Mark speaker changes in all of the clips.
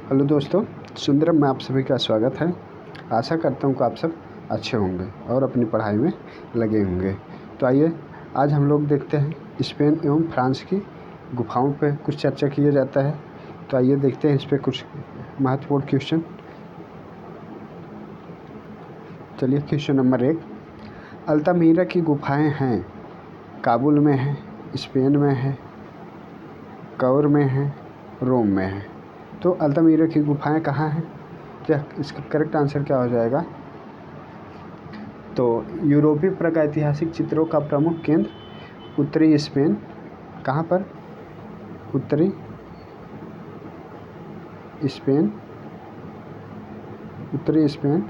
Speaker 1: Hello दोस्तों, सुंदरम में आप सभी का स्वागत है। आशा करता हूँ कि आप सब अच्छे होंगे और अपनी पढ़ाई में लगे होंगे। तो आइए आज हम लोग देखते हैं स्पेन एवं फ्रांस की गुफाओं पे कुछ चर्चा किया जाता है। तो आइए देखते हैं इस पे कुछ महत्वपूर्ण क्वेश्चन। चलिए क्वेश्चन नंबर 1, अल्तामीरा की गुफाएं हैं काबुल में है, स्पेन में है, कौर में है, रोम में है। तो अल्तामीरा की गुफाएं कहाँ हैं? क्या इसका करेक्ट आंसर क्या हो जाएगा? तो यूरोपीय प्रागैतिहासिक चित्रों का प्रमुख केंद्र उत्तरी स्पेन। कहाँ पर? उत्तरी स्पेन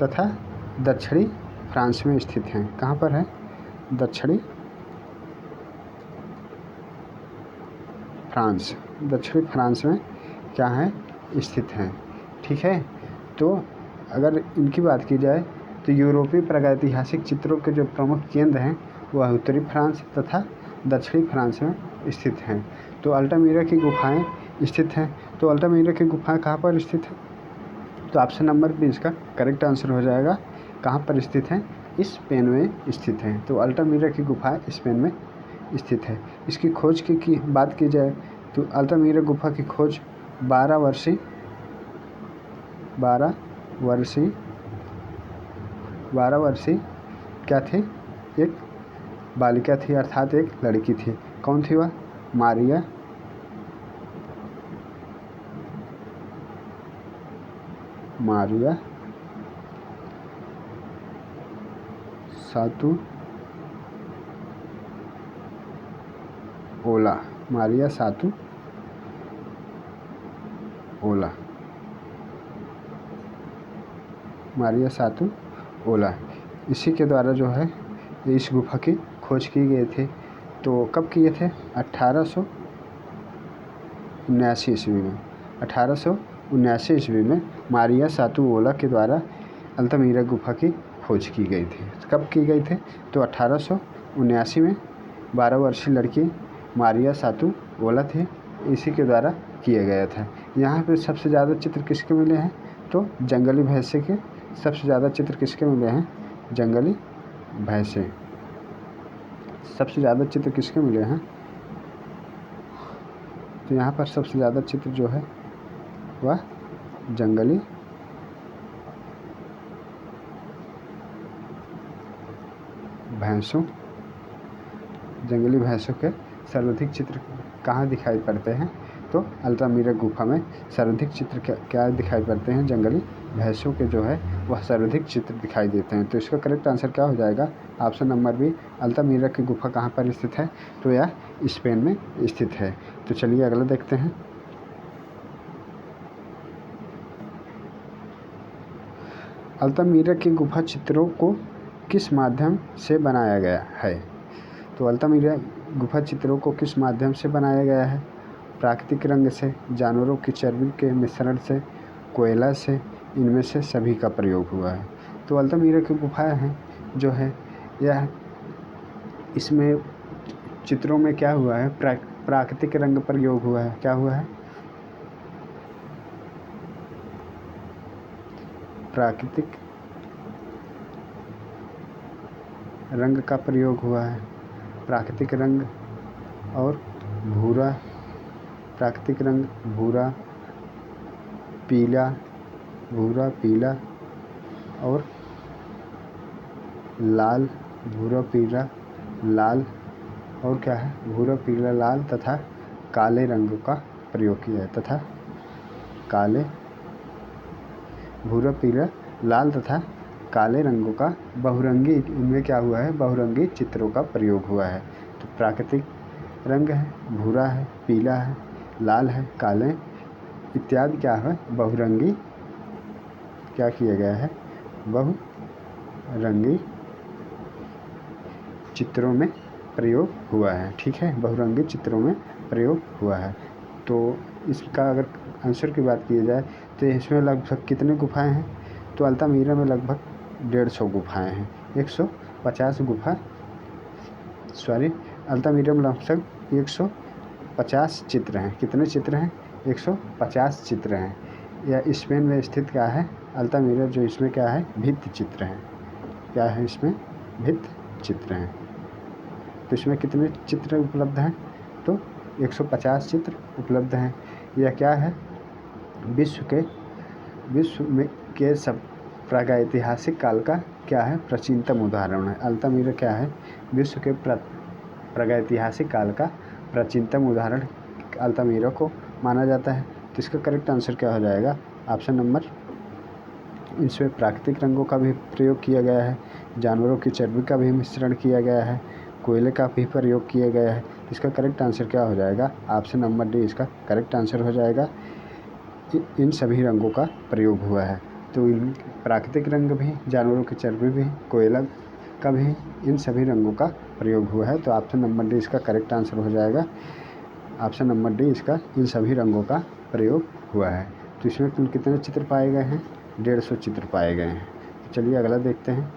Speaker 1: तथा दक्षिणी फ्रांस में स्थित हैं। कहाँ पर है? दक्षिणी फ्रांस में क्या है? स्थित हैं। ठीक है। तो अगर इनकी बात की जाए तो यूरोपीय प्रागैतिहासिक चित्रों के जो प्रमुख केंद्र हैं वह उत्तरी फ्रांस तथा दक्षिणी फ्रांस में स्थित हैं। तो अल्तामीरा की गुफाएं स्थित हैं। तो अल्तामीरा की गुफाएं कहाँ पर स्थित हैं? तो ऑप्शन नंबर बी इसका करेक्ट आंसर हो जाएगा। कहाँ पर स्थित हैं? स्पेन में स्थित हैं। तो अल्तामीरा की गुफाएं स्पेन में स्थित है। इसकी खोज की बात की जाए तो अल्तामीरा गुफा की खोज 12 वर्षीय क्या थी? एक बालिका थी, अर्थात एक लड़की थी। कौन थी वह? मारिया सातू ओला। मारिया सातू ओला इसी के द्वारा जो है इस गुफा की खोज की गई थी। तो कब किए थे? 1879 ईस्वी में। 1879 ईस्वी में मारिया सातू ओला के द्वारा अल्तामीरा गुफा की खोज की गई थी। कब की गई थी? तो 1879 में 12 वर्षीय लड़की मारिया सातू ओला थी, इसी के द्वारा किया गया था। यहाँ पे सबसे ज़्यादा चित्र किसके मिले हैं? तो जंगली भैंसे के सबसे ज़्यादा चित्र किसके मिले हैं? जंगली भैंसे। सबसे ज़्यादा चित्र किसके मिले हैं? तो यहाँ पर सबसे ज़्यादा चित्र जो है वह जंगली भैंसों के सर्वाधिक चित्र कहाँ दिखाई पड़ते हैं? तो अल्तामीरा गुफा में सर्वाधिक चित्र क्या दिखाई पड़ते हैं? जंगली भैंसों के जो है वह सर्वाधिक चित्र दिखाई देते हैं। तो इसका करेक्ट आंसर क्या हो जाएगा? ऑप्शन नंबर बी, अल्तामीरा की गुफा कहाँ पर स्थित है? तो यह स्पेन में स्थित है। तो चलिए अगला देखते हैं। अल्तामीरा की गुफा चित्रों को किस माध्यम से बनाया गया है? तो अल्तामीरा गुफा चित्रों को किस माध्यम से बनाया गया है? प्राकृतिक रंग से, जानवरों की चर्बी के मिश्रण से, कोयला से, इनमें से सभी का प्रयोग हुआ है। तो अल्तामीरा की गुफाएं हैं जो है यह इसमें चित्रों में क्या हुआ है? प्राकृतिक रंग प्रयोग हुआ है। क्या हुआ है? प्राकृतिक रंग का प्रयोग हुआ है। प्राकृतिक रंग और भूरा, प्राकृतिक रंग भूरा, पीला और लाल, भूरा, पीला, लाल और क्या है? भूरा, पीला, लाल तथा काले रंगों का प्रयोग किया है तथा भूरा, पीला, लाल तथा काले रंगों का बहुरंगी, इनमें क्या हुआ है? बहुरंगी चित्रों का प्रयोग हुआ है। तो प्राकृतिक रंग है, भूरा है, पीला है, लाल है, काले इत्यादि क्या है? बहुरंगी क्या किया गया है? बहुरंगी चित्रों में प्रयोग हुआ है। ठीक है, बहुरंगी चित्रों में प्रयोग हुआ है। तो इसका अगर आंसर की बात की जाए तो इसमें लगभग कितने गुफाएं हैं? तो अल्तामीरा में लगभग 150 गुफाएं हैं। 150 गुफा अल्तामीरा में लगभग 150 चित्र हैं। कितने चित्र हैं? 150 चित्र हैं। या स्पेन में स्थित क्या है? अल्तामिरा, जो इसमें क्या है? भित्ति चित्र हैं। क्या है इसमें? भित्ति चित्र हैं। तो इसमें कितने चित्र उपलब्ध हैं? तो 150 चित्र उपलब्ध हैं। यह क्या है? विश्व में के सब प्रागैतिहासिक काल का क्या है? प्राचीनतम उदाहरण है। अल्तामिरा क्या है? विश्व के प्रागैतिहासिक काल का प्राचीनतम उदाहरण अल्तामिरा को माना जाता है। तो इसका करेक्ट आंसर क्या हो जाएगा? ऑप्शन नंबर, इसमें प्राकृतिक रंगों का भी प्रयोग किया गया है, जानवरों की चर्बी का भी मिश्रण किया गया है, कोयले का भी प्रयोग किया गया है। इसका करेक्ट आंसर क्या हो जाएगा? ऑप्शन नंबर डी इसका करेक्ट आंसर हो जाएगा। इन सभी रंगों का प्रयोग हुआ है। तो इन प्राकृतिक रंग भी, जानवरों की चर्बी भी, कोयला का भी, इन सभी रंगों का प्रयोग हुआ है। तो ऑप्शन नंबर डी इसका करेक्ट आंसर हो जाएगा। ऑप्शन नंबर डी इसका इन सभी रंगों का प्रयोग हुआ है। तो इसमें कुल कितने चित्र पाए गए हैं? 150 चित्र पाए गए हैं। तो चलिए अगला देखते हैं।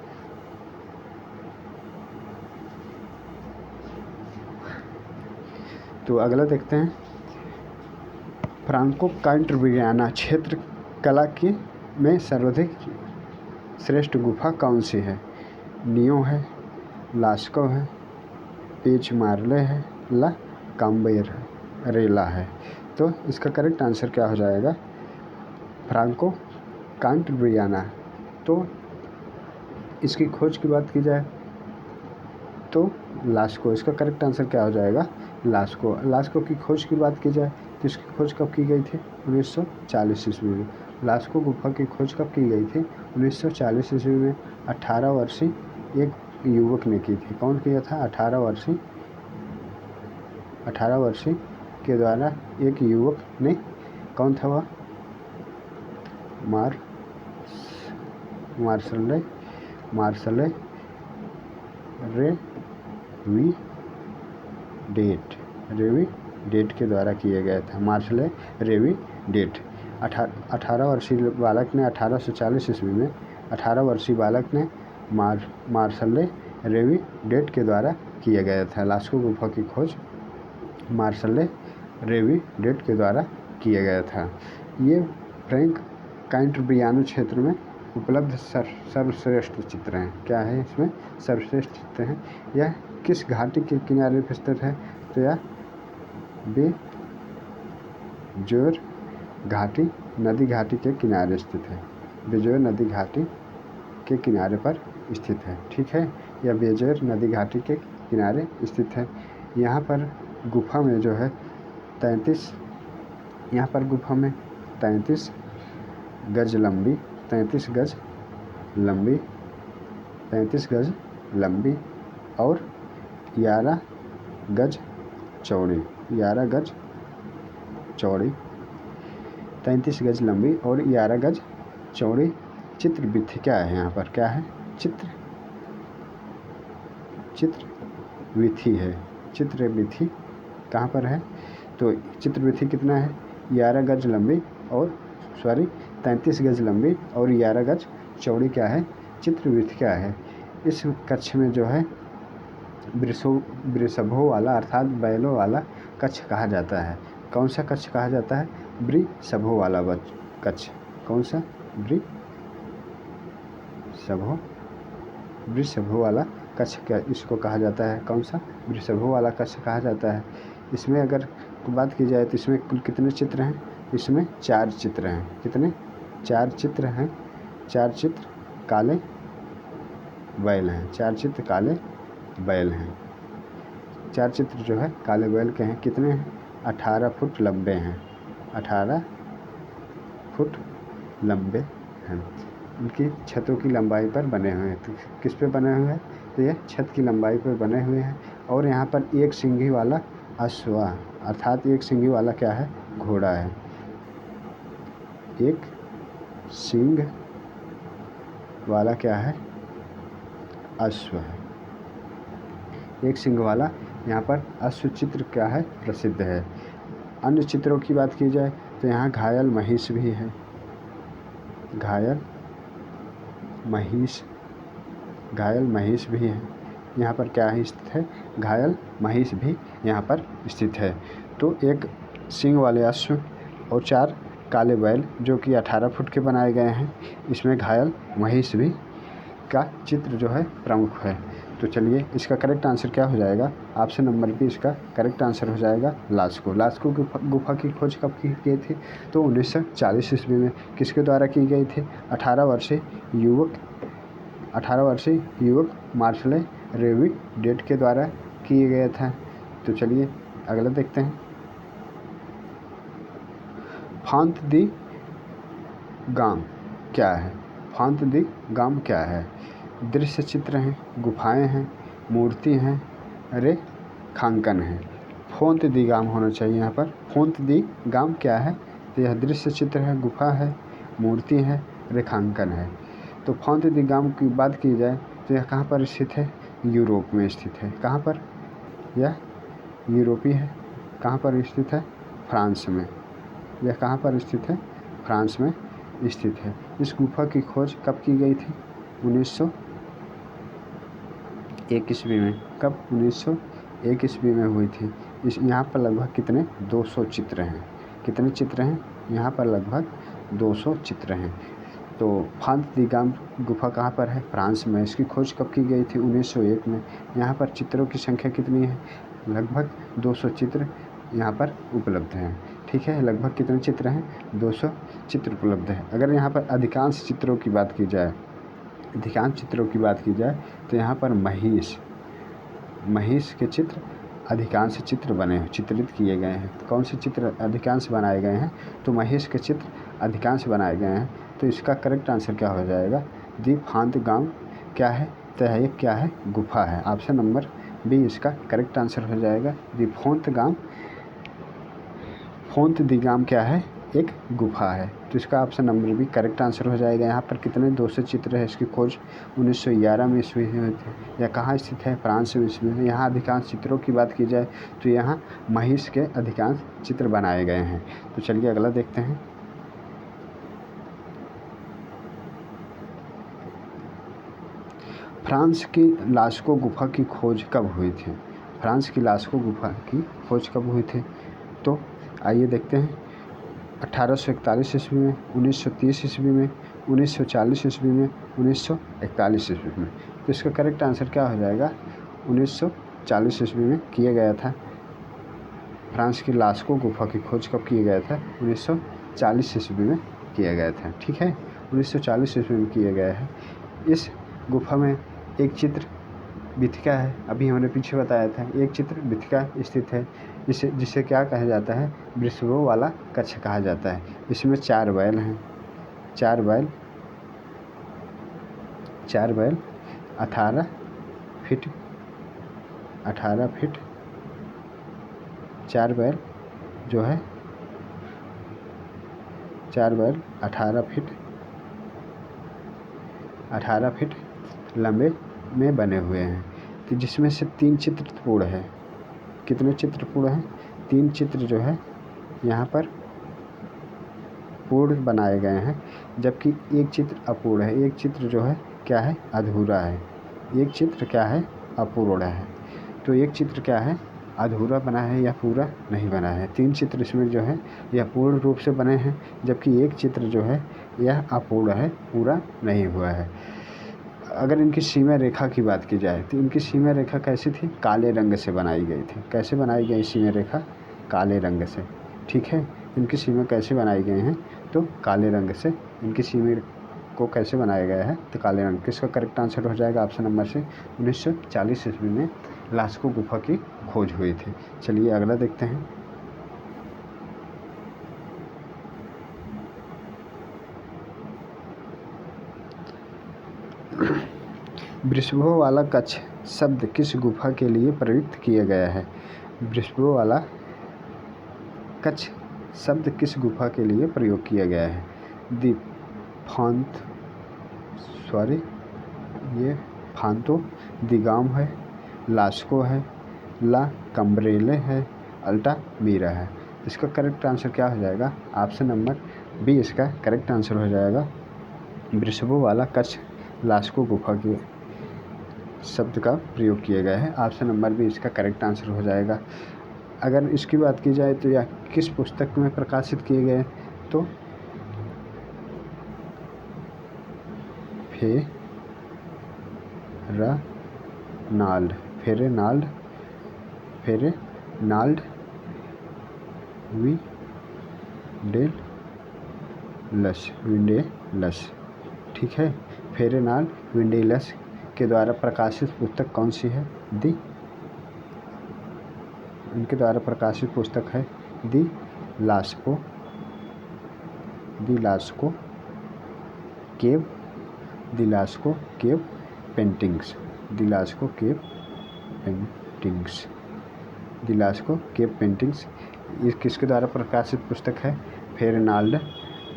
Speaker 1: तो अगला देखते हैं, फ्रांको कांटरविलियाना क्षेत्र कला की में सर्वाधिक श्रेष्ठ गुफा कौन सी है? नियो है, लास्को है, पेच मार्ले है, ला काम्बेर रेला है। तो इसका करेक्ट आंसर क्या हो जाएगा? फ्रांको कांटरविलियाना। तो इसकी खोज की बात की जाए तो लास्को। इसका करेक्ट आंसर क्या हो जाएगा? लास्को। लास्को की खोज की बात की जाए तो इसकी खोज कब की गई थी? 1940 ईस्वी में। लास्को गुफा की खोज कब की गई थी? 1940 ईस्वी में 18 वर्षीय एक युवक ने की थी। कौन किया था? 18 वर्षीय के द्वारा एक युवक ने। कौन था वह? मार्शले रेविडेट के द्वारा किया गया था। मार्शले रेविडेट 18 वर्षीय बालक ने 1840 ईस्वी में 18 वर्षीय बालक ने मार्शले रेविडेट के द्वारा किया गया था। लास्को गुफा की खोज मार्शले रेविडेट के द्वारा किया गया था। ये फ्रैंक कांटरविलियाना क्षेत्र में उपलब्ध सर्वश्रेष्ठ चित्र हैं। क्या है इसमें? सर्वश्रेष्ठ चित्र हैं। यह किस घाटी के किनारे पर स्थित है? तो यह बेजोर घाटी, नदी घाटी के किनारे स्थित है। बेजोर नदी घाटी के किनारे पर स्थित है। ठीक है, यह बेजोर नदी घाटी के किनारे स्थित है। यहाँ पर गुफा में जो है 33 गज लंबी 33 गज लंबी और 11 गज चौड़ी 33 गज लंबी और 11 गज चौड़ी चित्रविथि क्या है? यहाँ पर क्या है? चित्रविथि है। चित्रविथि कहाँ पर है? तो चित्रविथि कितना है? 11 गज लंबी और 33 गज लंबी और 11 गज चौड़ी क्या है? चित्रविथि क्या है? इस कक्ष में जो है वृषभों वाला अर्थात बैलों वाला कक्ष कहा जाता है। कौन सा कक्ष कहा जाता है? वृषभों वाला कक्ष। कौन सा? वृषभों वाला कक्ष क्या इसको कहा जाता है? कौन सा? वृषभों वाला कक्ष कहा जाता है। इसमें अगर बात की जाए तो इसमें कुल कितने चित्र हैं? इसमें 4 चित्र हैं। कितने? 4 चित्र हैं। 4 चित्र काले बैल हैं। 4 चित्र काले बैल हैं। 4 चित्र जो है काले बैल के हैं। कितने हैं? 18 फुट लंबे हैं। 18 फुट लंबे हैं। इनकी छतों की लंबाई पर बने हुए हैं। तो किस पे बने हुए हैं? तो ये छत की लंबाई पर बने हुए हैं। और यहाँ पर एक सींगी वाला अश्व अर्थात एक सींगी वाला क्या है? घोड़ा है। एक सींग वाला क्या है? अश्व है। एक सींग वाला यहाँ पर अश्व चित्र क्या है? प्रसिद्ध है। अन्य चित्रों की बात की जाए तो यहाँ घायल महिष भी है। घायल महिष भी है। यहाँ पर क्या है स्थित है? घायल महिष भी यहाँ पर स्थित है। तो एक सींग वाले अश्व और 4 काले बैल जो कि 18 फुट के बनाए गए हैं। इसमें घायल महिष भी का चित्र जो है प्रमुख है। तो चलिए इसका करेक्ट आंसर क्या हो जाएगा? ऑप्शन नंबर बी इसका करेक्ट आंसर हो जाएगा लास्को। लास्को गुफा की खोज कब की गई थी? तो 1940 ईस्वी में। किसके द्वारा की गई थी? 18 वर्षीय युवक मार्शले रेविडेट के द्वारा किया गया था। तो चलिए अगला देखते हैं। फांत दी गाम क्या है? फांत दी गाम क्या है? दृश्य चित्र हैं, गुफाएं हैं, मूर्ति हैं, रेखांकन है। फोंत दी गाम होना चाहिए यहाँ पर। फोंत दी गाम क्या है? तो यह दृश्य चित्र है, गुफा है, मूर्ति है, रेखांकन है। तो फोंत दी गाम की बात की जाए तो यह कहाँ पर स्थित है? यूरोप में स्थित है। कहाँ पर? यह यूरोपीय है। कहाँ पर स्थित है? फ्रांस में। यह कहाँ पर स्थित है? फ्रांस में स्थित है। इस गुफा की खोज कब की गई थी? 1901 ईस्वी में। कब? 1901 ईस्वी में हुई थी। यहाँ पर लगभग कितने? 200 चित्र हैं। कितने चित्र हैं? यहाँ पर लगभग 200 चित्र हैं। तो फांत दी गाम गुफा कहाँ पर है? फ्रांस में। इसकी खोज कब की गई थी? 1901 में। यहाँ पर चित्रों की संख्या कितनी है? लगभग 200 चित्र यहाँ पर उपलब्ध हैं। ठीक है, लगभग कितने चित्र हैं? 200 चित्र उपलब्ध हैं। अगर यहाँ पर अधिकांश चित्रों की बात की जाए तो यहाँ पर महिष के चित्र अधिकांश चित्र चित्रित किए गए हैं। कौन से चित्र अधिकांश बनाए गए हैं? तो महिष के चित्र अधिकांश बनाए गए हैं। तो इसका करेक्ट आंसर क्या हो जाएगा? दी फांत गाम क्या है? तो यह क्या है? गुफा है। ऑप्शन नंबर बी इसका करेक्ट आंसर हो जाएगा। दी फोंत दी गाम क्या है? एक गुफा है। तो इसका option number B correct answer हो जाएगा। यहाँ पर कितने? 200 चित्र है। इसकी खोज 1911 में ईस्वी में हुई थी। यह कहाँ स्थित है? फ्रांस में ईस्वी में। यहाँ अधिकांश चित्रों की बात की जाए तो यहाँ महिष के अधिकांश चित्र बनाए गए हैं। तो चलिए अगला देखते हैं। फ्रांस की लास्को गुफा की खोज कब हुई थी? फ्रांस की लास्को गुफा की खोज कब हुई थी? तो आइए देखते हैं। 1841 ईस्वी में, 1930 ईस्वी में, 1940 ईस्वी में, 1941 ईस्वी में। तो इसका करेक्ट आंसर क्या हो जाएगा? 1940 ईस्वी में किया गया था। फ्रांस की लास्को गुफा की खोज कब किया गया था? 1940 ईस्वी में किया गया था। ठीक है, 1940 ईस्वी में किया गया है। इस गुफा में एक चित्र भिथिका है। अभी हमने पीछे बताया था, एक चित्र भिथिका स्थित है। जिसे क्या कहा जाता है? वृषभों वाला कक्ष कहा जाता है। इसमें 4 बैल हैं। 4 बैल 18 फीट 4 बैल जो है 4 बैल 18 फीट लंबे में बने हुए हैं। तो जिसमें से 3 चित्रपूर्ण है। कितने चित्रपूर्ण हैं? 3 चित्र जो है यहाँ पर पूर्ण बनाए गए हैं, जबकि एक चित्र अपूर्ण है। एक चित्र जो है क्या है? अधूरा है। एक चित्र क्या है? अपूर्ण है। तो एक चित्र क्या है? अधूरा बना है या पूरा नहीं बना है। 3 चित्र इसमें जो है यह पूर्ण रूप से बने हैं, जबकि एक चित्र जो है यह अपूर्ण है, पूरा नहीं हुआ है। अगर इनकी सीमा रेखा की बात की जाए तो इनकी सीमा रेखा कैसी थी? काले रंग से बनाई गई थी। कैसे बनाई गई सीमा रेखा? काले रंग से। ठीक है, इनकी सीमा कैसे बनाई गई हैं? तो काले रंग से इनकी सीमा को कैसे बनाया गया है? तो काले रंग। किसका करेक्ट आंसर हो जाएगा? ऑप्शन नंबर से 1940 ईस्वी में लास्को गुफा की खोज हुई थी। चलिए अगला देखते हैं। वृषभों वाला कक्ष शब्द किस गुफा के लिए प्रयुक्त किया गया है? वृषभों वाला कक्ष शब्द किस गुफा के लिए प्रयोग किया गया है? ये फांतो दी गाम है, लास्को है, ला कम्ब्रेले है, अल्टामीरा है। इसका करेक्ट आंसर क्या हो जाएगा? ऑप्शन नंबर बी इसका करेक्ट आंसर हो जाएगा। वृषभों वाला कक्ष लास्को गुफा के शब्द का प्रयोग किया गया है। ऑप्शन नंबर बी इसका करेक्ट आंसर हो जाएगा। अगर इसकी बात की जाए तो यह किस पुस्तक में प्रकाशित किए गए, तो फेरेनाल्ड विंडेलस, ठीक है। फेरेनाल्ड विंडेलस के द्वारा प्रकाशित पुस्तक कौन सी है? इनके द्वारा प्रकाशित पुस्तक है दी लास्को केव पेंटिंग्स। ये किसके द्वारा प्रकाशित पुस्तक है? फेरेनाल्ड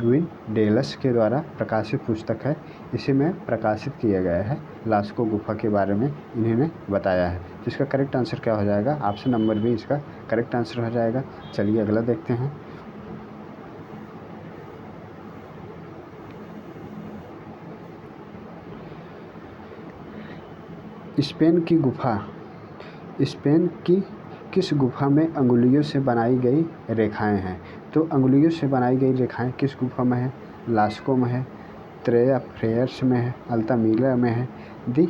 Speaker 1: विंडेलस के द्वारा प्रकाशित पुस्तक है। इसी में प्रकाशित किया गया है, लास्को गुफा के बारे में इन्होंने बताया है। तो इसका करेक्ट आंसर क्या हो जाएगा? ऑप्शन नंबर बी इसका करेक्ट आंसर हो जाएगा। चलिए अगला देखते हैं। स्पेन की किस गुफा में अंगुलियों से बनाई गई रेखाएं हैं? तो अंगुलियों से बनाई गई रेखाएं किस गुफा में है? लास्को में है, त्रेया फ्रेयर्स में है, अल्तामिरा में है, दी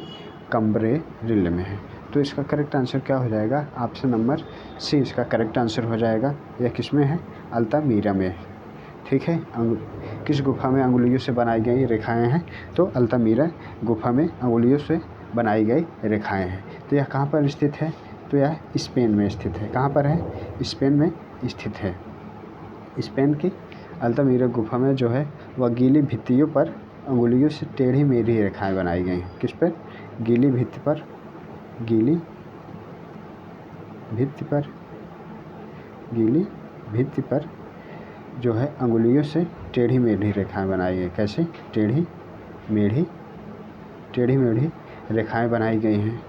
Speaker 1: कम्ब्रेरिल में है। तो इसका करेक्ट आंसर क्या हो जाएगा? ऑप्शन नंबर सी इसका करेक्ट आंसर हो जाएगा। यह किस में है? अल्तामिरा में, ठीक है। किस गुफा में अंगुलियों से बनाई गई रेखाएं हैं? तो अल्तामिरा गुफा में अंगुलियों से बनाई गई रेखाएं हैं। तो यह कहाँ पर स्थित है? तो यह स्पेन में स्थित है। कहाँ पर है? स्पेन में स्थित है। स्पेन की अल्तामिरा गुफा में जो है वह गीली भित्तियों पर अंगुलियों से टेढ़ी मेढ़ी रेखाएं बनाई गई हैं। किस पर? गीली भित्ति पर जो है अंगुलियों से टेढ़ी मेढ़ी रेखाएं बनाई गई। कैसे? टेढ़ी मेढ़ी रेखाएं बनाई गई हैं,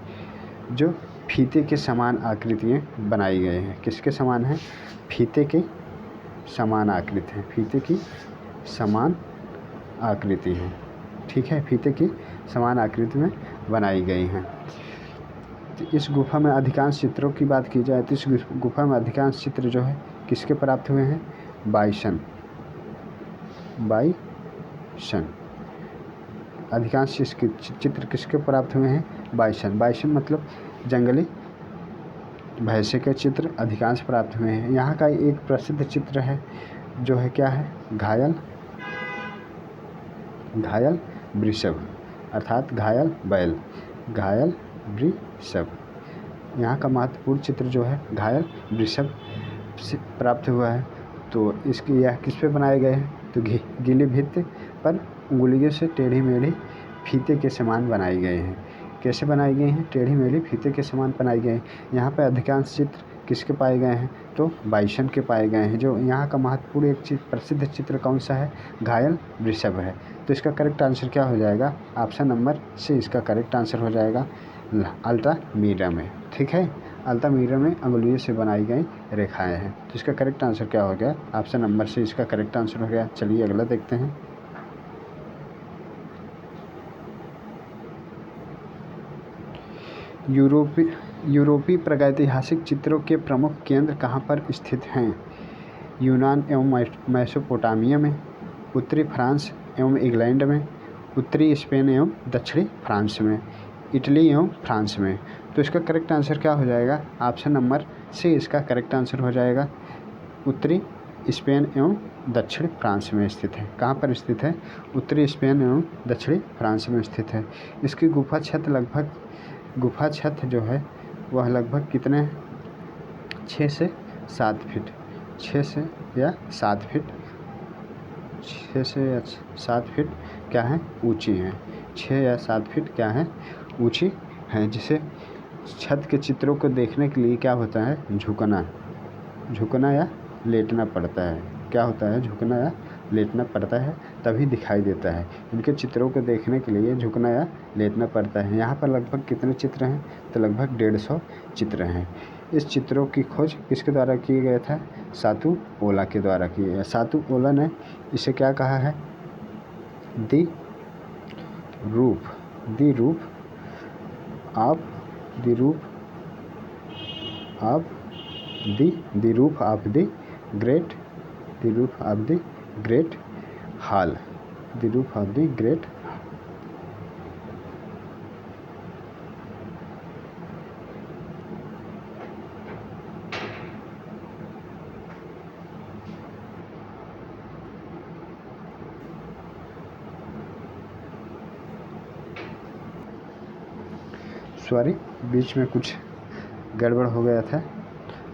Speaker 1: जो फीते के समान आकृतियाँ बनाई गई हैं। किसके समान है? फीते के समान आकृति है। फीते की समान आकृति है, ठीक है। फीते की समान आकृति में बनाई गई हैं। तो इस गुफा में अधिकांश चित्रों की बात की जाए तो इस गुफा में अधिकांश चित्र जो है किसके प्राप्त हुए हैं? बाइसन। अधिकांश चित्र किसके प्राप्त हुए हैं? बाइसन मतलब जंगली भैंसे के चित्र अधिकांश प्राप्त हुए हैं। यहाँ का एक प्रसिद्ध चित्र है जो है क्या है? घायल वृषभ, अर्थात घायल बैल, घायल वृषभ। यहाँ का महत्वपूर्ण चित्र जो है घायल वृषभ से प्राप्त हुआ है। तो इसकी यह किस पे बनाए गए हैं? तो गीली भित्ति पर उंगलियों से टेढ़ी मेढ़ी फीते के समान बनाई गए हैं। कैसे बनाई गई हैं? टेढ़ी मेढ़ी फीते के समान बनाई गई हैं। यहाँ पर अधिकांश चित्र किसके पाए गए हैं? तो बाइसन के पाए गए हैं। जो यहाँ का महत्वपूर्ण एक प्रसिद्ध चित्र कौन सा है? घायल वृषभ है। तो इसका करेक्ट आंसर क्या हो जाएगा? ऑप्शन नंबर सी इसका करेक्ट आंसर हो जाएगा, अल्तामिरा में, ठीक है। अल्तामिरा में अंगुलियों से बनाई गई रेखाएं हैं। तो इसका करेक्ट आंसर क्या हो गया? ऑप्शन नंबर सी इसका करेक्ट आंसर हो गया। चलिए अगला देखते हैं। यूरोपीय प्रागैतिहासिक चित्रों के प्रमुख केंद्र कहाँ पर स्थित हैं? यूनान एवं मेसोपोटामिया में, उत्तरी फ्रांस एवं इंग्लैंड में, उत्तरी स्पेन एवं दक्षिणी फ्रांस में, इटली एवं फ्रांस में। तो इसका करेक्ट आंसर क्या हो जाएगा? ऑप्शन नंबर सी इसका करेक्ट आंसर हो जाएगा। उत्तरी स्पेन एवं दक्षिण फ्रांस में स्थित है। कहाँ पर स्थित है? उत्तरी स्पेन एवं दक्षिणी फ्रांस में स्थित है। इसकी गुफा छत जो है वह लगभग कितने 6 से 7 फीट 6 से या 7 फीट क्या है? ऊंची हैं। 6 या 7 फीट क्या है? ऊंची हैं, जिसे छत के चित्रों को देखने के लिए क्या होता है? झुकना या लेटना पड़ता है। क्या होता है? झुकना या लेटना पड़ता है, तभी दिखाई देता है। इनके चित्रों को देखने के लिए झुकना या लेटना पड़ता है। यहाँ पर लगभग कितने चित्र हैं? तो लगभग 150 चित्र हैं। इस चित्रों की खोज किसके द्वारा किया गया था? सातु ओला के द्वारा किया गया। सातु ओला ने इसे क्या कहा है? The roof of the roof of the great hall, the roof of the great. Sorry, बीच में कुछ गड़बड़ हो गया था,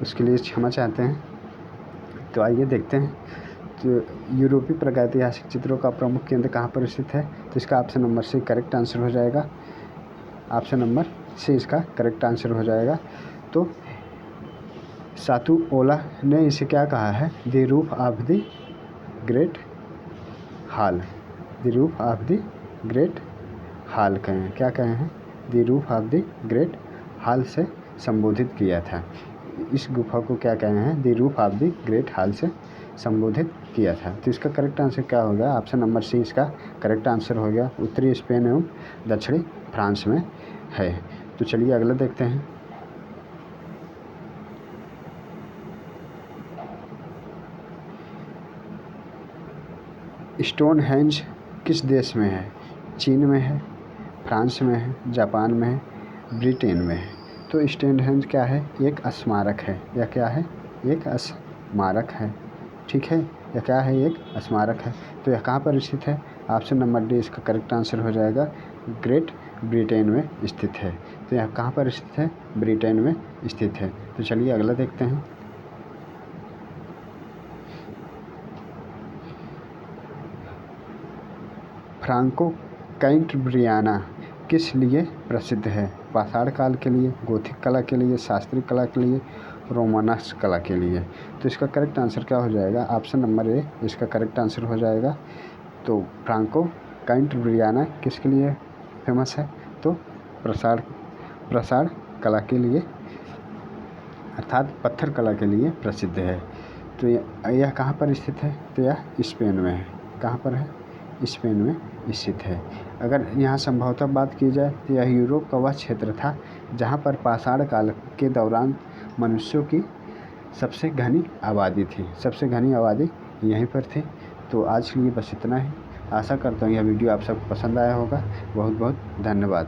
Speaker 1: उसके लिए क्षमा चाहते हैं। तो आइए देखते हैं, तो यूरोपीय प्रागैतिहासिक चित्रों का प्रमुख केंद्र कहाँ पर स्थित है। तो इसका option number C correct answer हो जाएगा। ऑप्शन नंबर सी इसका करेक्ट आंसर हो जाएगा। तो सातुओला ने इसे क्या कहा है, the roof of the great hall, the roof of the great hall कहे हैं, क्या कहे हैं, the roof of the great hall से संबोधित किया था। इस गुफा को क्या कहे हैं, the roof of the great hall से संबोधित किया था। तो इसका करेक्ट आंसर क्या हो गया, ऑप्शन नंबर सी इसका करेक्ट आंसर हो गया। उत्तरी स्पेन एवं दक्षिणी फ्रांस में है। तो चलिए अगला देखते हैं। स्टोनहेंज किस देश में है, चीन में है, फ्रांस में है, जापान में है, ब्रिटेन में है। तो स्टोनहेंज क्या है, एक स्मारक है, या क्या है, एक स्मारक है, ठीक है, यह क्या है, एक स्मारक है। तो यह कहाँ पर स्थित है, ऑप्शन नंबर डी इसका करेक्ट आंसर हो जाएगा, ग्रेट ब्रिटेन में स्थित है। तो यह कहाँ पर स्थित है, ब्रिटेन में स्थित है। तो चलिए अगला देखते हैं। फ्रांको कैंटब्रियाना किस लिए प्रसिद्ध है, पाषाण काल के लिए, गोथिक कला के लिए, शास्त्रीय कला के लिए, रोमानस कला के लिए। तो इसका करेक्ट आंसर क्या हो जाएगा, ऑप्शन नंबर ए इसका करेक्ट आंसर हो जाएगा। तो फ्रांको कैंटब्रियाना किसके लिए फेमस है, तो प्रसार कला के लिए, अर्थात पत्थर कला के लिए प्रसिद्ध है। तो यह कहाँ पर स्थित है, तो यह स्पेन में है। कहाँ पर है, स्पेन में स्थित है। अगर यहाँ संभवतः बात की जाए तो यह यूरोप का वह क्षेत्र था जहाँ पर पाषाण काल के दौरान मनुष्यों की सबसे घनी आबादी थी, सबसे घनी आबादी यहीं पर थी। तो आज के लिए बस इतना ही। आशा करता हूँ यह वीडियो आप सबको पसंद आया होगा। बहुत बहुत धन्यवाद।